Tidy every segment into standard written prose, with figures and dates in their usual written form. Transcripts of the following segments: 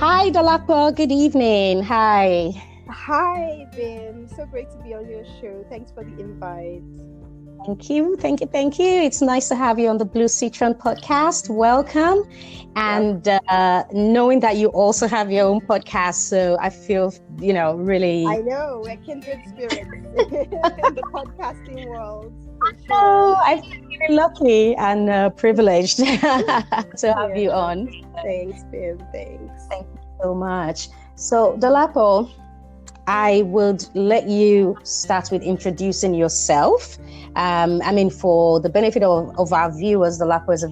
Hi, Dolapo. Good evening. Hi. Hi, Bim. So great to be on your show. Thanks for the invite. Thank you. Thank you. Thank you. It's nice to have you on the BlueSitron Podcast. Welcome. And knowing that you also have your own podcast, so I feel, really... I know, we're kindred spirits in the podcasting world. Oh, I feel really lucky and privileged to have you on. Thanks, Bim. Thanks. Thank you so much. So, Dolapo, I would let you start with introducing yourself. For the benefit of our viewers, Dolapo is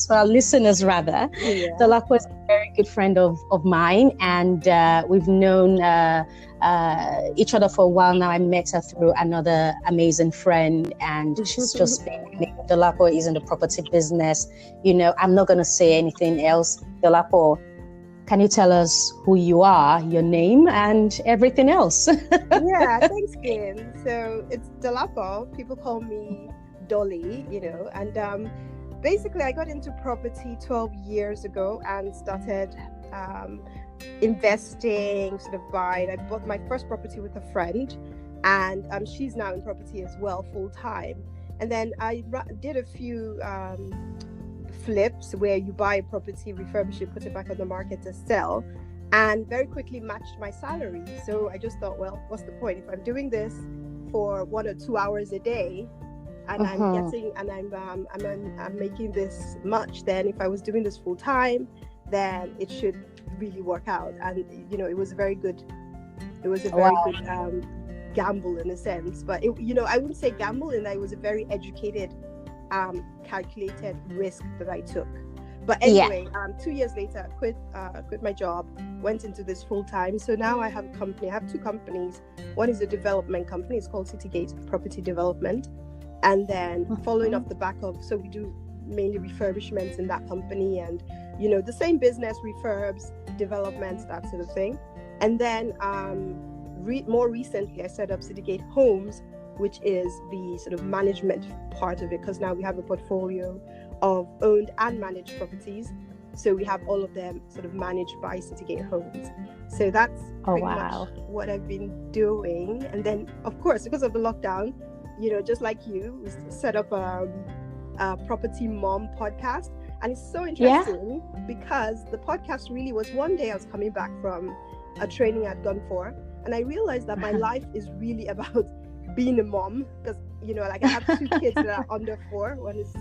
for our listeners rather. Yeah. Dolapo is a very good friend of mine, and we've known each other for a while now. I met her through another amazing friend, and she's just been. Dolapo is in the property business. I'm not going to say anything else. Dolapo, can you tell us who you are, your name, and everything else? Yeah, thanks, Kim. So it's Dolapo. People call me Dolly, and basically I got into property 12 years ago and started investing, sort of buying. I bought my first property with a friend, and she's now in property as well, full time. And then I did a few flips where you buy a property, refurbish it, put it back on the market to sell, and very quickly matched my salary. So I just thought, well, what's the point if I'm doing this for 1 or 2 hours a day, and I'm making this much? Then if I was doing this full time, then it should really work out. And it was a very good. It was a very good gamble in a sense, but I wouldn't say gamble, in that it was a very educated, calculated risk that I took. But anyway, 2 years later, quit my job, went into this full time. So now I have a company. I have two companies. One is a development company. It's called Citygate Property Development. And then following off the back of, so we do mainly refurbishments in that company, and the same business, refurbs, developments, that sort of thing. And then more recently, I set up Citygate Homes, which is the sort of management part of it, because now we have a portfolio of owned and managed properties. So we have all of them sort of managed by Citygate Homes. So that's pretty much what I've been doing. And then, of course, because of the lockdown, just like you, we set up a Property Mom podcast. And it's so interesting because the podcast really was, one day I was coming back from a training I'd gone for, and I realized that my life is really about being a mom, because I have two kids that are under 4. One is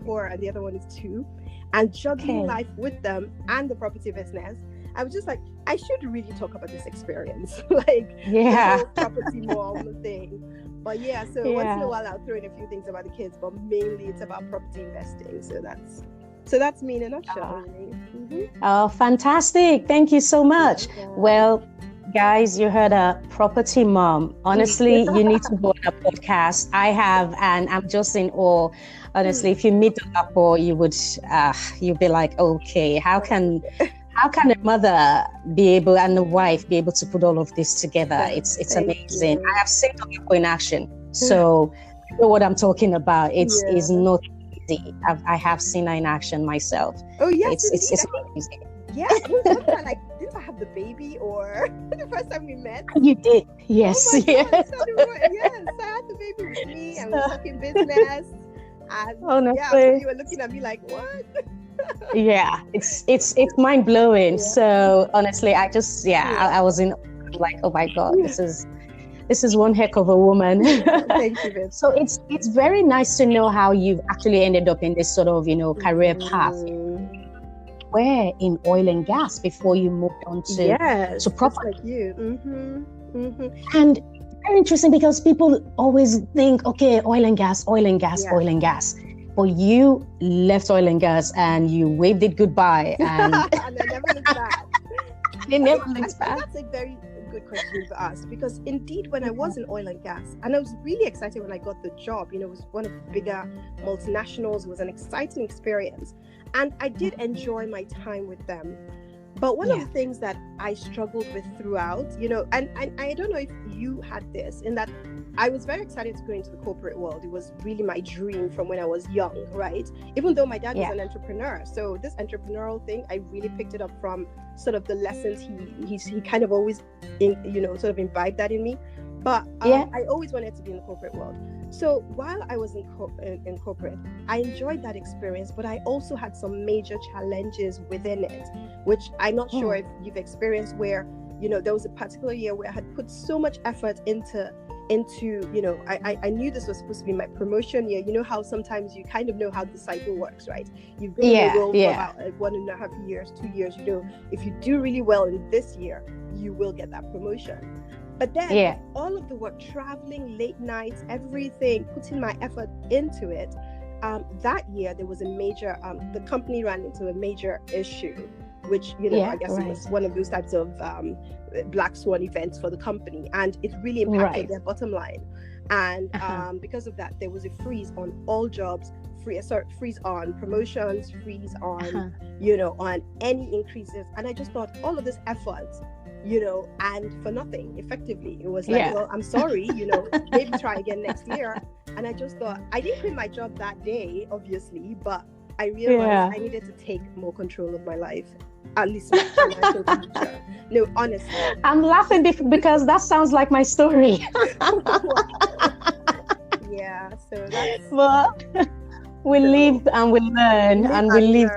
4 and the other one is 2, and juggling life with them and the property business. I was just like, I should really talk about this experience, the whole property mom thing. But once in a while I'll throw in a few things about the kids, but mainly it's about property investing. So that's me in a nutshell, really. Mm-hmm. Oh, fantastic. Thank you so much. Yeah. Well, guys, you heard a property mom. Honestly, you need to go on a podcast. I have, and I'm just in awe. Honestly, if you meet Dolapo, you'd be like, okay, how can a mother be able, and the wife be able to put all of this together? It's amazing. I have seen Dolapo in action, so you know what I'm talking about. It's not easy. I have seen her in action myself. Oh yes, it's amazing. Yeah, didn't I have the baby, or the first time we met? You did, yes. Oh my God, yes, I had the baby with me, and we were talking business. And you were looking at me like, what? Yeah, it's mind blowing. Yeah. So honestly, I just I was in like, oh my God, this is one heck of a woman. Thank you, babe. So it's very nice to know how you've actually ended up in this sort of career path. Where in oil and gas before you moved on to property. Like you. Mm-hmm. Mm-hmm. And very interesting, because people always think, okay, oil and gas. But you left oil and gas and you waved it goodbye. And, and I never looked back. They never looked back. That's a very good question to ask, because indeed when I was in oil and gas, and I was really excited when I got the job, it was one of the bigger multinationals, it was an exciting experience. And I did enjoy my time with them. But one of the things that I struggled with throughout, and I don't know if you had this, in that I was very excited to go into the corporate world. It was really my dream from when I was young, right? Even though my dad was an entrepreneur. So this entrepreneurial thing, I really picked it up from sort of the lessons he kind of always, sort of imbibed that in me. But I always wanted to be in the corporate world. So while I was in corporate, I enjoyed that experience, but I also had some major challenges within it, which I'm not sure if you've experienced, where, there was a particular year where I had put so much effort into I knew this was supposed to be my promotion year. You know how sometimes you kind of know how the cycle works, right? You've been in the role for about 1.5 years, 2 years. If you do really well in this year, you will get that promotion. But then all of the work, traveling, late nights, everything, putting my effort into it, that year there was a major, the company ran into a major issue, which, I guess it was one of those types of black swan events for the company, and it really impacted their bottom line. And because of that, there was a freeze on all jobs, freeze on promotions, freeze on, on any increases. And I just thought, all of this effort, and for nothing, effectively. It was like, well, I'm sorry, maybe try again next year. And I just thought, I didn't quit my job that day, obviously, but I realized I needed to take more control of my life, at least my financial future. No, honestly. I'm laughing because that sounds like my story. Yeah, so that's... Well, we live and we learn, and we live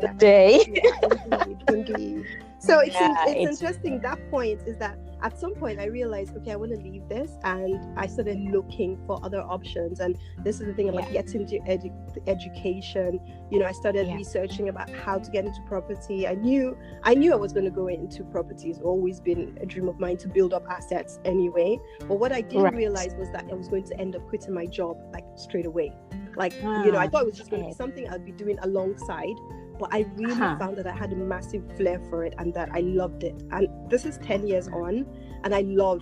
the day. Yeah, indeed. So it's interesting. That point is that at some point I realized, okay, I want to leave this, and I started looking for other options. And this is the thing about getting into education. I started researching about how to get into property. I knew I was going to go into property. It's always been a dream of mine to build up assets anyway. But what I didn't realize was that I was going to end up quitting my job like straight away. Like, I thought it was just going to be something I'd be doing alongside. But I really found that I had a massive flair for it, and that I loved it. And this is 10 years on, and I love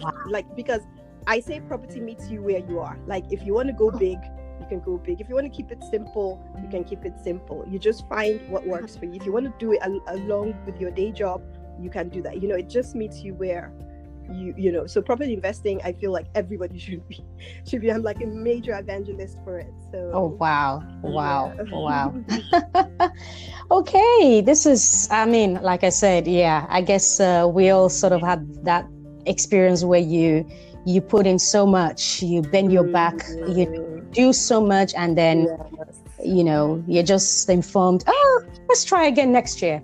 because I say property meets you where you are. Like, if you want to go big, you can go big. If you want to keep it simple, you can keep it simple. You just find what works for you. If you want to do it along with your day job, you can do that. It just meets you where so property investing, I feel like everybody should be. I'm like a major evangelist for it. So wow. Okay, this is, like I said, I guess we all sort of had that experience where you put in so much, you bend your back, you do so much, and then you're just informed, let's try again next year.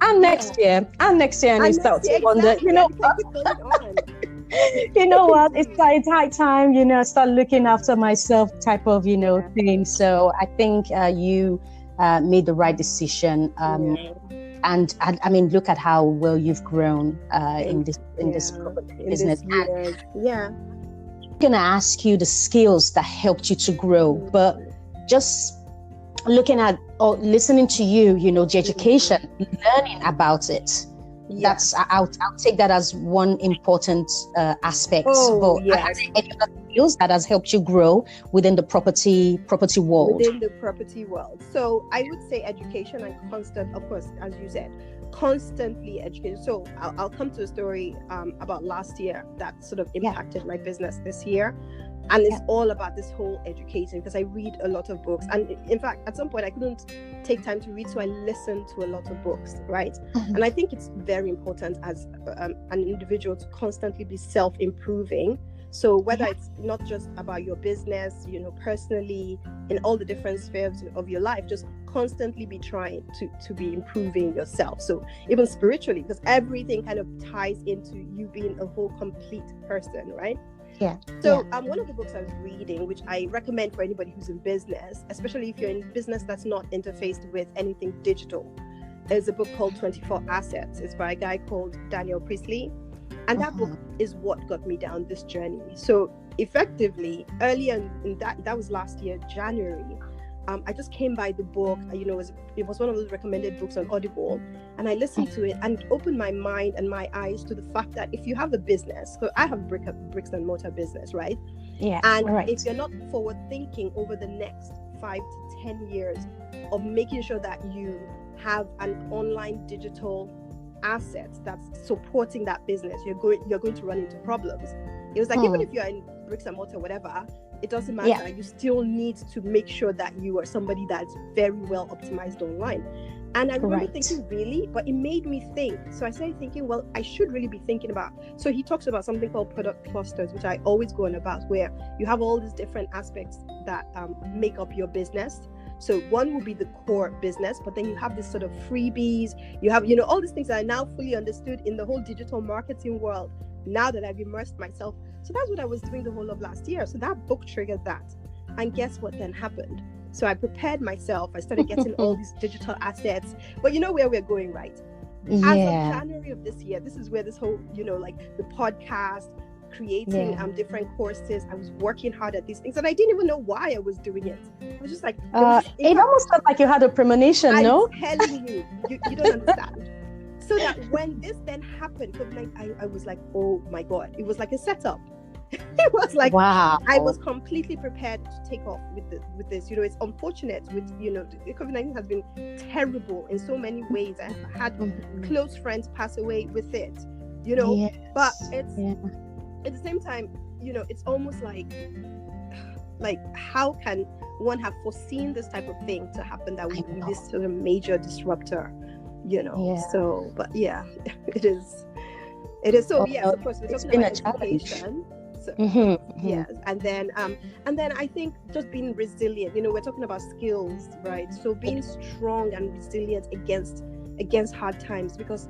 And next year, and you start to wonder, what, it's high time, start looking after myself type of, thing. So I think you made the right decision. And I mean, look at how well you've grown in this business. I'm gonna ask you the skills that helped you to grow, but just looking at or listening to you, the education, learning about it. That's I'll take that as one important aspect. Any other skills that has helped you grow within the property world? Within the property world. So I would say education and constant, of course, as you said, constantly educated. So I'll come to a story about last year that sort of impacted my business this year. And it's all about this whole education, because I read a lot of books. And in fact, at some point I couldn't take time to read, so I listened to a lot of books, right? And I think it's very important as an individual to constantly be self-improving. So whether it's not just about your business, personally, in all the different spheres of your life, just constantly be trying to be improving yourself. So even spiritually, because everything kind of ties into you being a whole complete person, right? So one of the books I was reading, which I recommend for anybody who's in business, especially if you're in business that's not interfaced with anything digital, is a book called 24 Assets. It's by a guy called Daniel Priestley. And that book is what got me down this journey. So effectively, earlier in that was last year, January, I just came by the book. It was one of those recommended books on Audible, and I listened to it and opened my mind and my eyes to the fact that if you have a business, so I have bricks and mortar business, right? If you're not forward thinking over the next 5 to 10 years of making sure that you have an online digital asset that's supporting that business, you're going to run into problems. It was like, even if you're in bricks and mortar, whatever, it doesn't matter. You still need to make sure that you are somebody that's very well optimized online. And I remember thinking, really? But it made me think. So I started thinking, well, I should really be thinking about. So he talks about something called product clusters, which I always go on about, where you have all these different aspects that make up your business. So one will be the core business, but then you have this sort of freebies. You have, all these things that are now fully understood in the whole digital marketing world, now that I've immersed myself. So that's what I was doing the whole of last year. So that book triggered that. And guess what then happened? So I prepared myself. I started getting all these digital assets. But you know where we're going, right? As of January of this year, this is where this whole, like the podcast, creating different courses. I was working hard at these things, and I didn't even know why I was doing it. I was just like, it almost felt like you had a premonition, no? I'm telling you, you don't understand. So that when this then happened, I was like, oh my God, it was like a setup. It was like, wow. I was completely prepared to take off with this. It's unfortunate with, COVID-19 has been terrible in so many ways. I had close friends pass away with it, but it's at the same time, it's almost like how can one have foreseen this type of thing to happen that would be this sort of major disruptor, So, but it is. So of course we're talking about education. So, yes, and then I think just being resilient. We're talking about skills, right? So being strong and resilient against hard times, because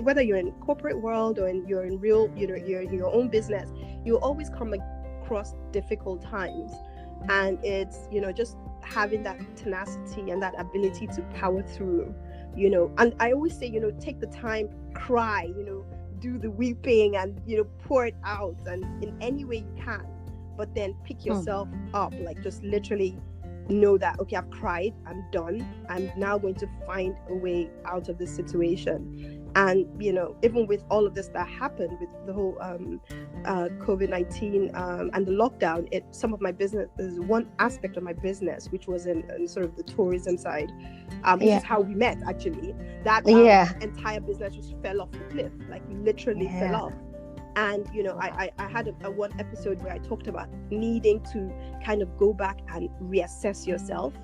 whether you're in corporate world or you're in real, you're in your own business, you always come across difficult times, and it's just having that tenacity and that ability to power through. And I always say, take the time, cry, do the weeping and pour it out, and in any way you can, but then pick yourself up, like just literally know that, okay, I've cried, I'm done, I'm now going to find a way out of this situation. And even with all of this that happened with the whole COVID-19 and the lockdown, some of my business, there's one aspect of my business which was in sort of the tourism side, which is how we met actually. That entire business just fell off the cliff, like literally fell off. And I had a one episode where I talked about needing to kind of go back and reassess yourself.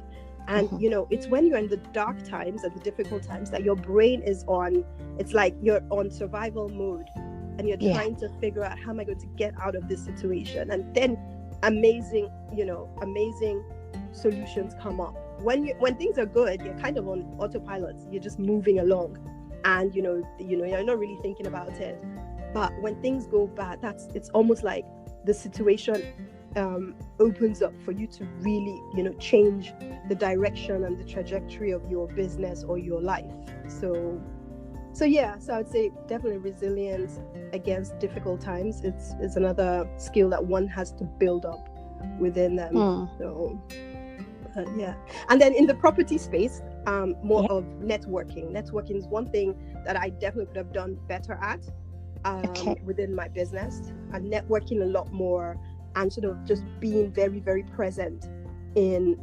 And it's when you're in the dark times and the difficult times that your brain is on, it's like you're on survival mode, and you're trying to figure out, how am I going to get out of this situation? And then amazing solutions come up. When things are good, you're kind of on autopilot, you're just moving along, and you're not really thinking about it. But when things go bad, it's almost like the situation opens up for you to really change the direction and the trajectory of your business or your life. So I'd say definitely resilience against difficult times. It's another skill that one has to build up within them. So and then in the property space, more of networking is one thing that I definitely could have done better at within my business, and networking a lot more, and sort of just being very, very present in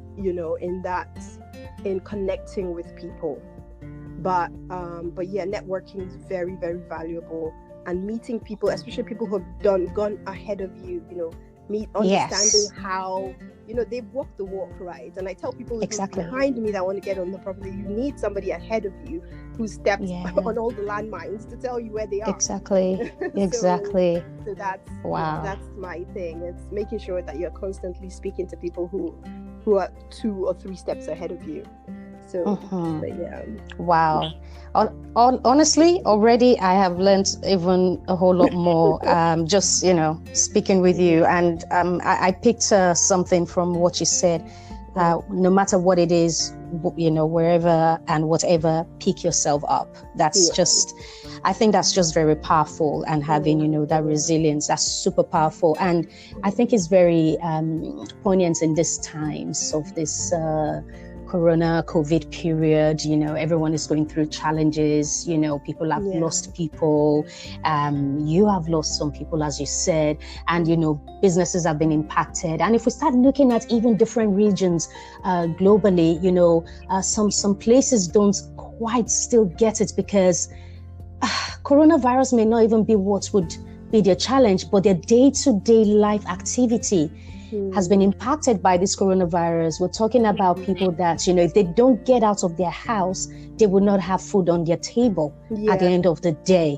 connecting with people. But networking is very, very valuable, and meeting people, especially people who have gone ahead of you, understanding how they've walked the walk, right? And I tell people behind me that want to get on the property, you need somebody ahead of you who stepped on all the landmines to tell you where they are. Exactly. So that's my thing. It's making sure that you're constantly speaking to people who are 2 or 3 steps ahead of you. So wow. Honestly, already I have learned even a whole lot more just speaking with you, and I picked something from what you said. No matter what it is, wherever and whatever, pick yourself up. I think that's just very powerful, and having that resilience, that's super powerful. And I think it's very poignant in these times of this Corona COVID period. Everyone is going through challenges. People have lost people. You have lost some people, as you said, and businesses have been impacted. And if we start looking at even different regions globally, some places don't quite still get it, because coronavirus may not even be what would be their challenge, but their day-to-day life activity has been impacted by this coronavirus. We're talking about people that, if they don't get out of their house, they will not have food on their table at the end of the day,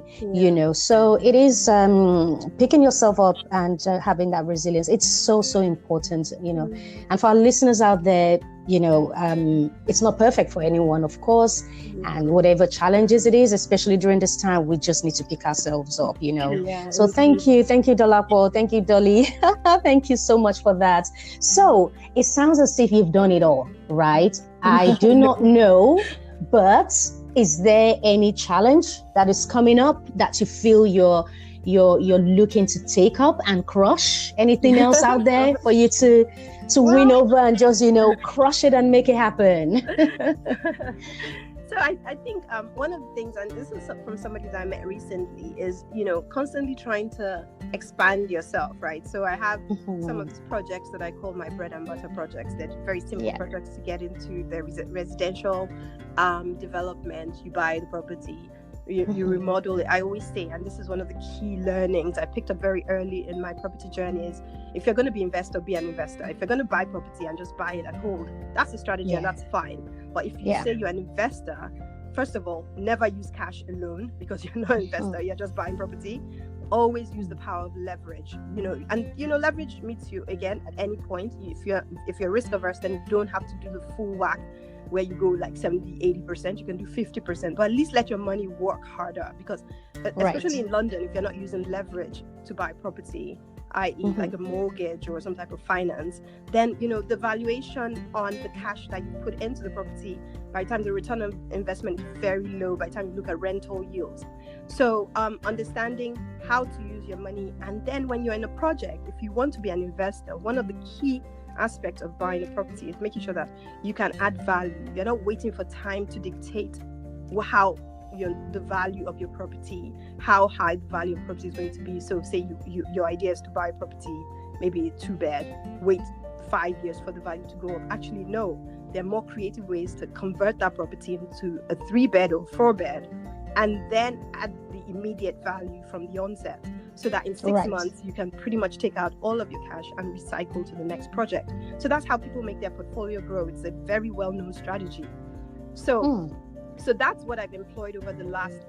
So it is picking yourself up and having that resilience. It's so, so important, And for our listeners out there, it's not perfect for anyone, of course. And whatever challenges it is, especially during this time, we just need to pick ourselves up, So thank you, Dolapo. Thank you, Dolly. Thank you so much for that. So it sounds as if you've done it all, right? I do not know, but is there any challenge that is coming up that you feel you're looking to take up and crush? Anything else out there for you to win over and just, crush it and make it happen? So I think one of the things, and this is from somebody that I met recently, is, constantly trying to expand yourself, right? So I have some of these projects that I call my bread and butter projects. They're very simple projects to get into. The residential development. You buy the property, you remodel it. I always say, and this is one of the key learnings I picked up very early in my property journey, is if you're going to be investor, be an investor. If you're going to buy property and just buy it and hold, that's a strategy and that's fine. But if you say you're an investor, first of all, never use cash alone, because you're not an investor, you're just buying property. Always use the power of leverage, and leverage meets you again at any point. If you're risk averse, then you don't have to do the full whack where you go like 70-80%. You can do 50%, but at least let your money work harder, because especially in London, if you're not using leverage to buy property, i.e. like a mortgage or some type of finance, then the valuation on the cash that you put into the property, by the time the return on investment is very low, by the time you look at rental yields. So understanding how to use your money, and then when you're in a project, if you want to be an investor, one of the key aspects of buying a property is making sure that you can add value. You're not waiting for time to dictate how the value of your property, how high the value of property is going to be. So say your idea is to buy a property, maybe a 2-bed, wait 5 years for the value to go up. Actually, no, there are more creative ways to convert that property into a 3-bed or 4-bed, and then add the immediate value from the onset, so that in 6 months you can pretty much take out all of your cash and recycle to the next project. So that's how people make their portfolio grow. It's a very well-known strategy. So that's what I've employed over the last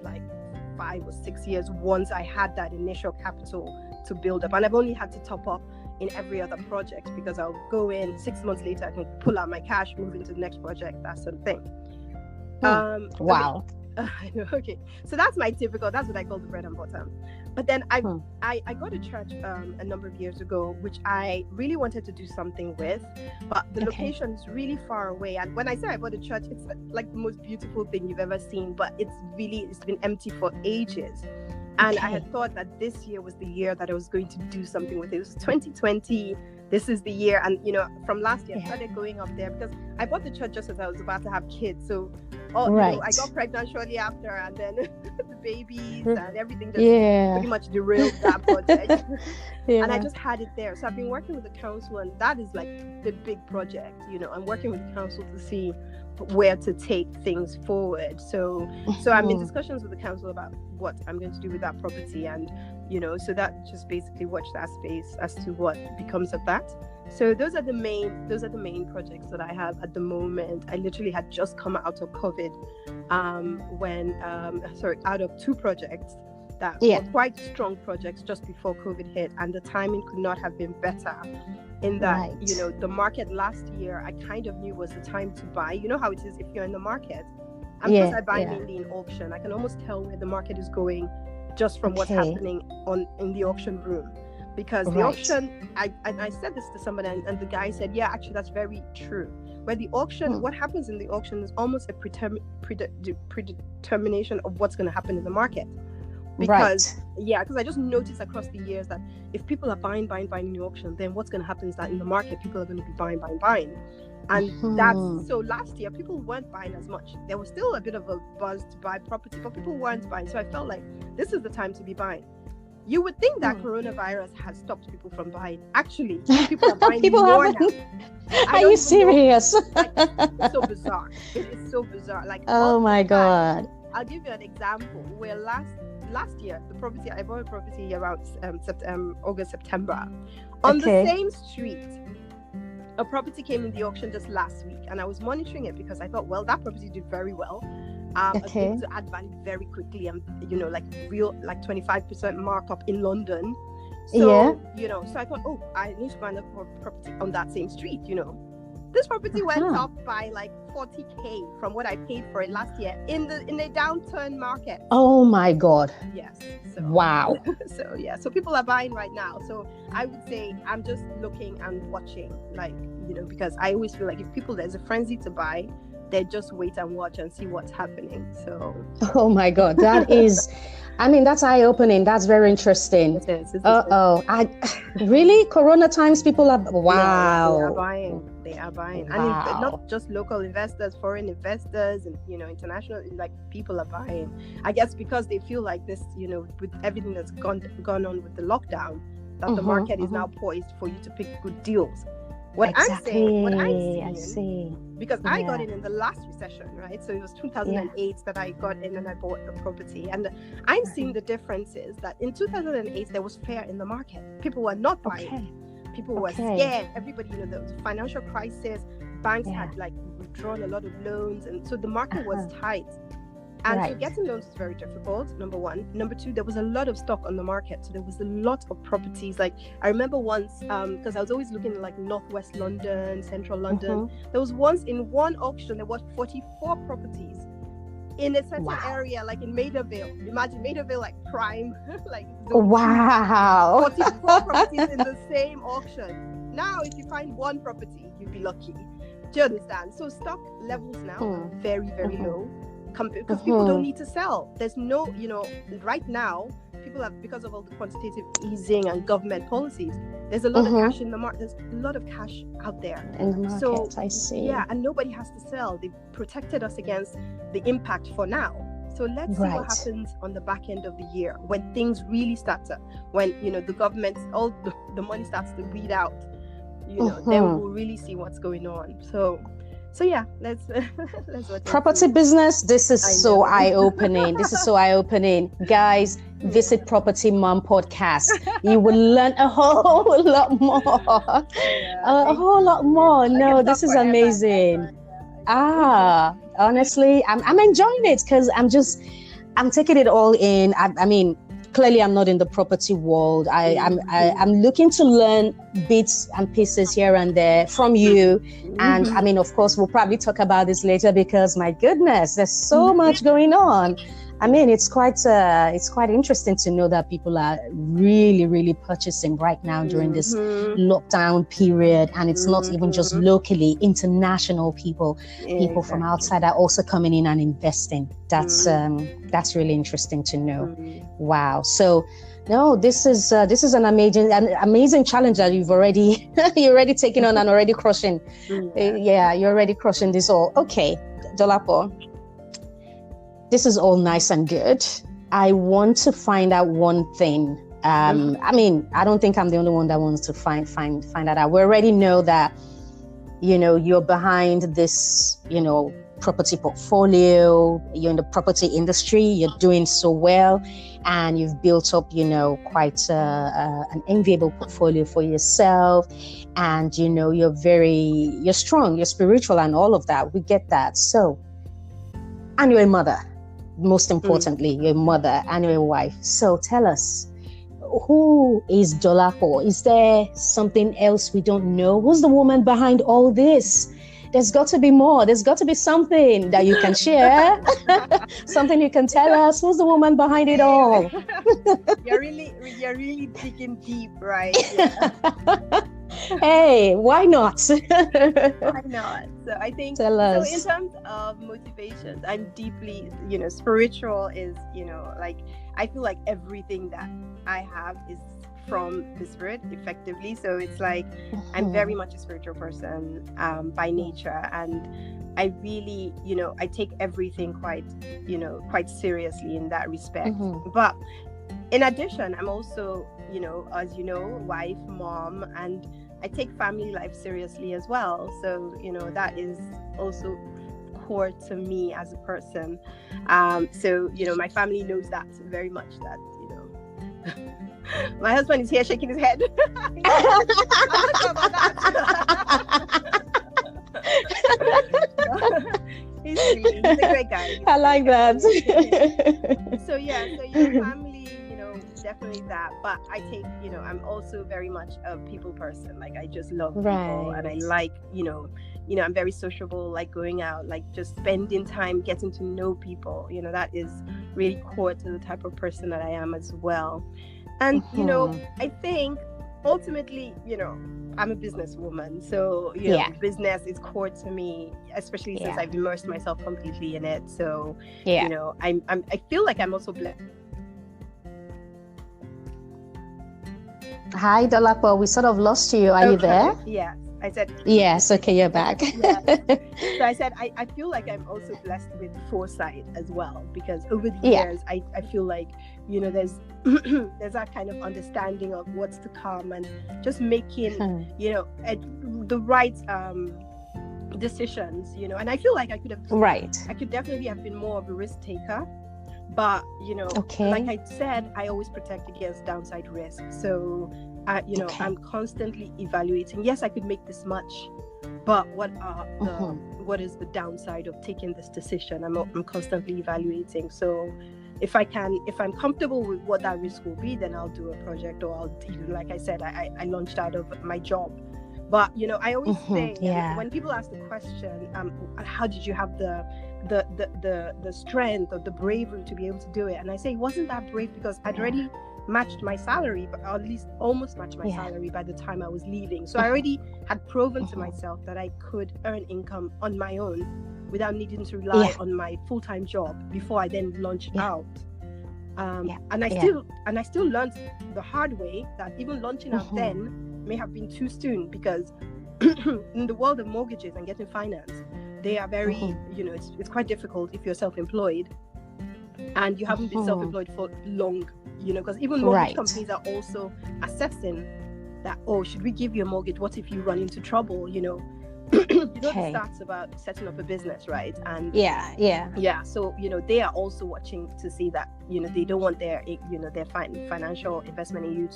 5 or 6 years, once I had that initial capital to build up. And I've only had to top up in every other project, because I'll go in 6 months later, I can pull out my cash, move into the next project, that sort of thing. Wow. Okay, so that's what I call the bread and butter. But then I got a church a number of years ago, which I really wanted to do something with, but the location is really far away. And when I say I bought a church, it's like the most beautiful thing you've ever seen, but it's been empty for ages. And I had thought that this year was the year that I was going to do something with it. It was 2020. This is the year. And, from last year, I started going up there, because I bought the church just as I was about to have kids. So, I got pregnant shortly after, and then the babies and everything just pretty much derailed that project. And I just had it there. So I've been working with the council, and that is like the big project. I'm working with the council to see where to take things forward. So I'm in discussions with the council about what I'm going to do with that property, and so that just basically watch that space as to what becomes of that. So those are the main projects that I have at the moment. I literally had just come out of COVID out of 2 projects that were quite strong projects just before COVID hit, and the timing could not have been better, in that the market last year, I kind of knew was the time to buy. You know how it is if you're in the market, and because I buy mainly in auction, I can almost tell where the market is going just from what's happening in the auction room. Because the auction, I said this to somebody, and the guy said, yeah, actually that's very true. Where the auction, what happens in the auction is almost a predetermination of what's going to happen in the market. Because I just noticed across the years that if people are buying in the auction, then what's going to happen is that in the market, people are going to be buying. And that's, so last year, people weren't buying as much. There was still a bit of a buzz to buy property, but people weren't buying. So I felt like this is the time to be buying. You would think that coronavirus has stopped people from buying. Actually, people are buying more now. Are you serious? It's so bizarre. It's so bizarre. Oh my God. I'll give you an example. Where last year. I bought a property around August, September. On the same street, a property came in the auction just last week, and I was monitoring it because I thought, well, that property did very well. I was able to add value very quickly, and like 25% markup in London. So so I thought, I need to find a property on that same street. This property went up by like 40K from what I paid for it last year in a downturn market. Oh my God. Yes. Wow. So people are buying right now. So I would say I'm just looking and watching, because I always feel like if there's a frenzy to buy, they just wait and watch and see what's happening. So oh my God, that is that's eye-opening. That's very interesting. It is. Really, Corona times, people are wow. Yeah, they are buying. Wow. And not just local investors, foreign investors, and international, people are buying. I guess because they feel like this, with everything that's gone on with the lockdown, that the market is now poised for you to pick good deals. What I'm seeing, because I got in the last recession, right? So it was 2008 that I got in and I bought the property. And I'm seeing the differences that in 2008, there was fear in the market. People were not buying. People were scared. Everybody, the financial crisis, banks had withdrawn a lot of loans. And so the market was tight. And so getting loans was very difficult, number one. Number two, there was a lot of stock on the market. So there was a lot of properties. I remember once, because I was always looking at Northwest London, Central London. There was once in one auction, there was 44 properties in a certain area, like in Maidavale. Imagine Maidavale, prime, wow. 44 properties in the same auction. Now, if you find one property, you'd be lucky. Do you understand? So stock levels now are very, very low. Because people don't need to sell. There's no, right now, people have, because of all the quantitative easing and government policies, there's a lot of cash in the market. There's a lot of cash out there. In the market, so, I see. Yeah, and nobody has to sell. They've protected us against the impact for now. So let's see what happens on the back end of the year when things really start to, when, the government, all the money starts to weed out, then we'll really see what's going on. So yeah, let's property business. This is so eye-opening. Guys, visit Property Mom Podcast. You will learn a whole lot more. A whole lot more. No, this is amazing. Honestly, I'm enjoying it because I'm taking it all in. I mean, clearly I'm not in the property world. I'm looking to learn bits and pieces here and there from you. And I mean, of course, we'll probably talk about this later because my goodness, there's so much going on. I mean, it's quite interesting to know that people are really, really purchasing right now during this lockdown period. And it's not even just locally, international people from outside are also coming in and investing. That's really interesting to know. Wow. So no, this is an amazing challenge that you're already taking on and already crushing. You're already crushing this all. Okay, Dolapo. This is all nice and good. I want to find out one thing. I mean, I don't think I'm the only one that wants to find that out. We already know that, you're behind this, property portfolio. You're in the property industry. You're doing so well, and you've built up, quite an enviable portfolio for yourself. And you're strong. You're spiritual, and all of that. We get that. So, and you're a mother. Most importantly, your mother and your wife. So tell us, who is Dolapo? Is there something else we don't know? Who's the woman behind all this? There's got to be more. There's got to be something that you can share. Something you can tell us. Who's the woman behind it all? You're really digging deep, right? Yeah. Hey, why not? Why not? So I think, tell us. So in terms of motivations, I'm deeply, spiritual is, I feel like everything that I have is from the spirit effectively. So it's like, I'm very much a spiritual person by nature. And I really, I take everything quite seriously in that respect. But in addition, I'm also, as you know, wife, mom, and I take family life seriously as well. So, that is also core to me as a person. So, my family knows that very much, that, my husband is here shaking his head. I'm not sure about that. He's a great guy. I like that. So family, definitely that. But I take, I'm also very much a people person. Like, I just love people, and I like, I'm very sociable, like going out, like just spending time getting to know people. That is really core to the type of person that I am as well. And, I think ultimately, I'm a businesswoman. So, business is core to me, especially since I've immersed myself completely in it. So, I feel like I'm also blessed. Hi, Dolapo. We sort of lost you. Are you there? Yes. I said yes. Okay, you're back. Yes. So I said I feel like I'm also blessed with foresight as well, because over the years I feel like there's there's that kind of understanding of what's to come, and just making the right decisions, and I feel like I could definitely have been more of a risk taker. But, like I said, I always protect against downside risk. So, I'm constantly evaluating. Yes, I could make this much, but what is the downside of taking this decision? I'm constantly evaluating. So, if I'm comfortable with what that risk will be, then I'll do a project, or I'll, like I said, I launched out of my job. But, I always say, when people ask the question, how did you have the strength or the bravery to be able to do it? And I say, it wasn't that brave, because I'd already matched my salary, but at least almost matched my salary by the time I was leaving. So I already had proven to myself that I could earn income on my own without needing to rely on my full-time job before I then launched out. And I still learned the hard way that even launching out then may have been too soon, because in the world of mortgages and getting finance, they are very, it's quite difficult if you're self-employed and you haven't been self-employed for long, because even mortgage companies are also assessing that, should we give you a mortgage? What if you run into trouble? The stats about setting up a business, right? And so they are also watching to see that they don't want their financial investment in you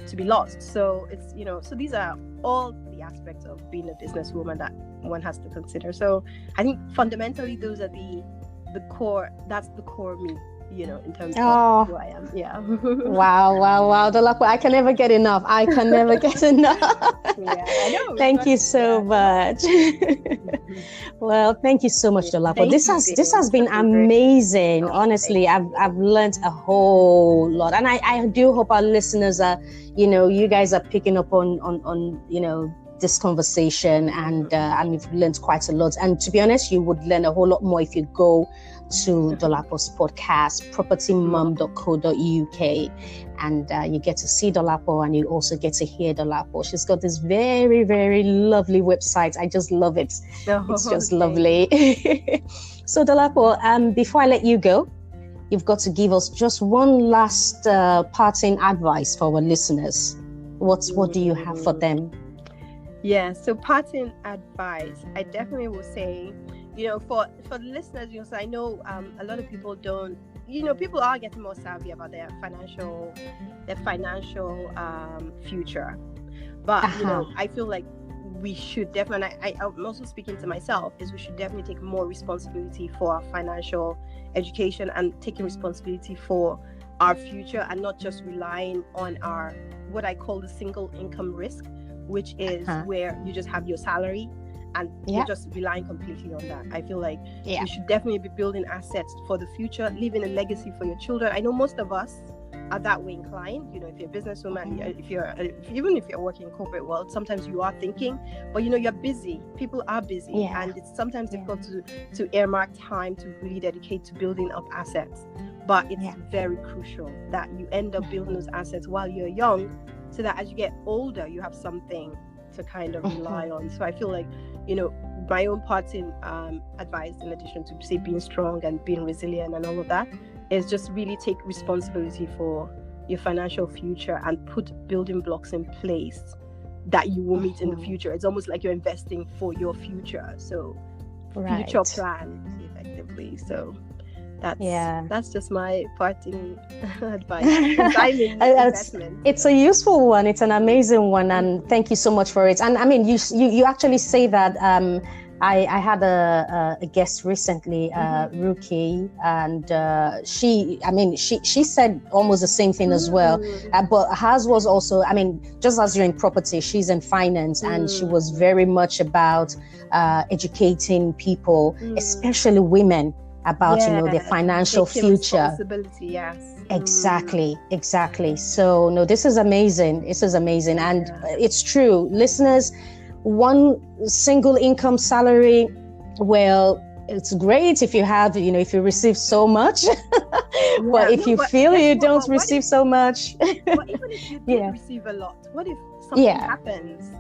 to be lost. So it's so these are all the aspects of being a businesswoman that one has to consider. So I think fundamentally those are the core. That's the core of me, in terms of who I am. Yeah. Wow, Dolapo, I can never get enough. I know. Thank you so much. Well, thank you so much, Dolapo. This has been amazing. Honestly, I've learned a whole lot, and I do hope our listeners are, you guys are picking up on this conversation, and you've learned quite a lot. And to be honest, you would learn a whole lot more if you go to Dolapo's podcast, propertymom.co.uk, and you get to see Dolapo, and you also get to hear Dolapo. She's got this very, very lovely website. I just love it. It's just lovely. So Dolapo, before I let you go, you've got to give us just one last parting advice for our listeners. What do you have for them? Yeah, so parting advice, I definitely will say, for the listeners, so I know a lot of people don't, people are getting more savvy about their financial future. But, I feel like we should definitely, I'm also speaking to myself, is we should definitely take more responsibility for our financial education and taking responsibility for our future, and not just relying on our, what I call the single income risk, which is where you just have your salary and you're just relying completely on that. I feel like you should definitely be building assets for the future, leaving a legacy for your children. I know most of us are that way inclined. If you're a businesswoman, even if you're working in corporate world, sometimes you are thinking, but you're busy. People are busy, and it's sometimes difficult to earmark time to really dedicate to building up assets. But it's very crucial that you end up building those assets while you're young, so that as you get older, you have something to kind of rely on. So I feel like, my own parting advice, in addition to say being strong and being resilient and all of that, is just really take responsibility for your financial future and put building blocks in place that you will meet in the future. It's almost like you're investing for your future. So future plan effectively. So that's just my parting advice. Investment. It's a useful one. It's an amazing one, and thank you so much for it. And I mean, you actually say that. I had a guest recently, Ruki, and she said almost the same thing as well. But hers was also, I mean, just as you're in property, she's in finance, and she was very much about educating people, especially women, about their financial future. Responsibility, yes. Exactly. So no, this is amazing. And it's true, listeners. One single income salary, well, it's great if you have, if you receive so much, but if you feel you don't receive so much. But even if you did receive a lot, what if something happens?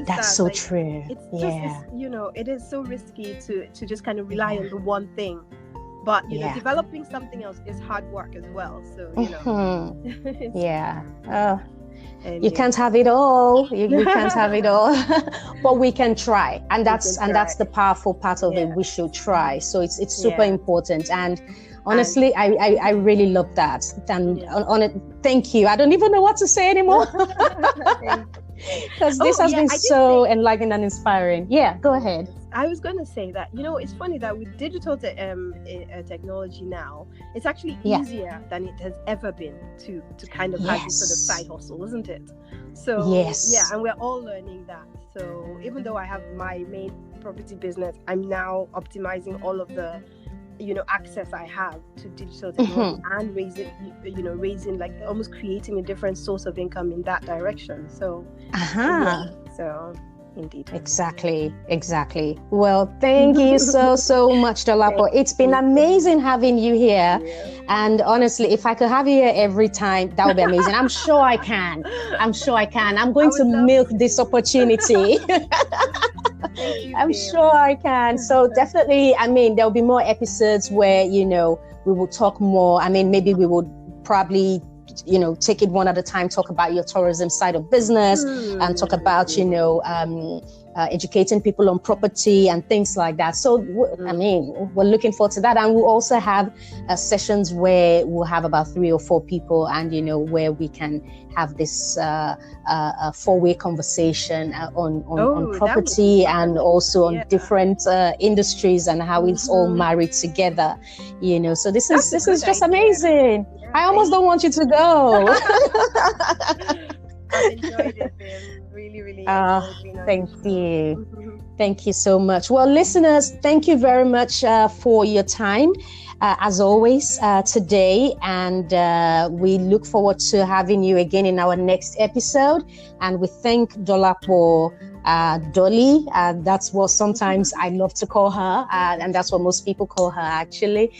That's so true. It's just, it is so risky to just kind of rely on the one thing. But, developing something else is hard work as well. So, you can't have it all. We can't have it all, but we can try, and that's the powerful part of it. We should try. So it's super important. And honestly, I really love that. And on it, thank you. I don't even know what to say anymore because this has been so enlightening and inspiring. Yeah, go ahead. I was going to say that, it's funny that with digital technology now, it's actually easier than it has ever been to kind of have this sort of side hustle, isn't it? So, and we're all learning that. So even though I have my main property business, I'm now optimizing all of the, access I have to digital technology and raising like almost creating a different source of income in that direction. So, so... Indeed. Exactly. Well, thank you so much, Dolapo. It's been amazing having you here. And honestly, if I could have you here every time, that would be amazing. I'm sure I can. I'm going to milk this opportunity. I'm sure I can. So definitely, I mean, there'll be more episodes where, we will talk more. I mean, maybe we would probably take it one at a time, talk about your tourism side of business and talk about, educating people on property and things like that. So, I mean, we're looking forward to that. And we'll also have sessions where we'll have about 3 or 4 people and, where we can have this 4-way conversation on property and also on different industries and how it's all married together, So this is just amazing. I almost don't want you to go. I've enjoyed it, Bim. Really thank you. Thank you so much. Well, listeners, thank you very much for your time, as always, today. And we look forward to having you again in our next episode. And we thank Dolapo, Dolly. That's what sometimes I love to call her. And that's what most people call her, actually.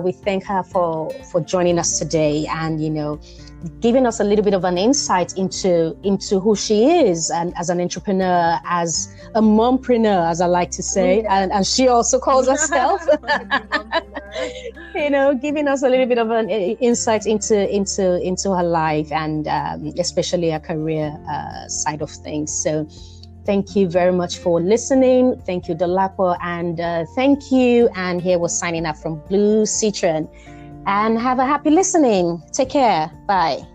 We thank her for joining us today and, giving us a little bit of an insight into who she is and as an entrepreneur, as a mompreneur, as I like to say, and she also calls herself, giving us a little bit of an insight into her life and especially her career side of things. So thank you very much for listening. Thank you, Dolapo, and thank you. And here we're signing up from BlueSitron. And have a happy listening. Take care. Bye.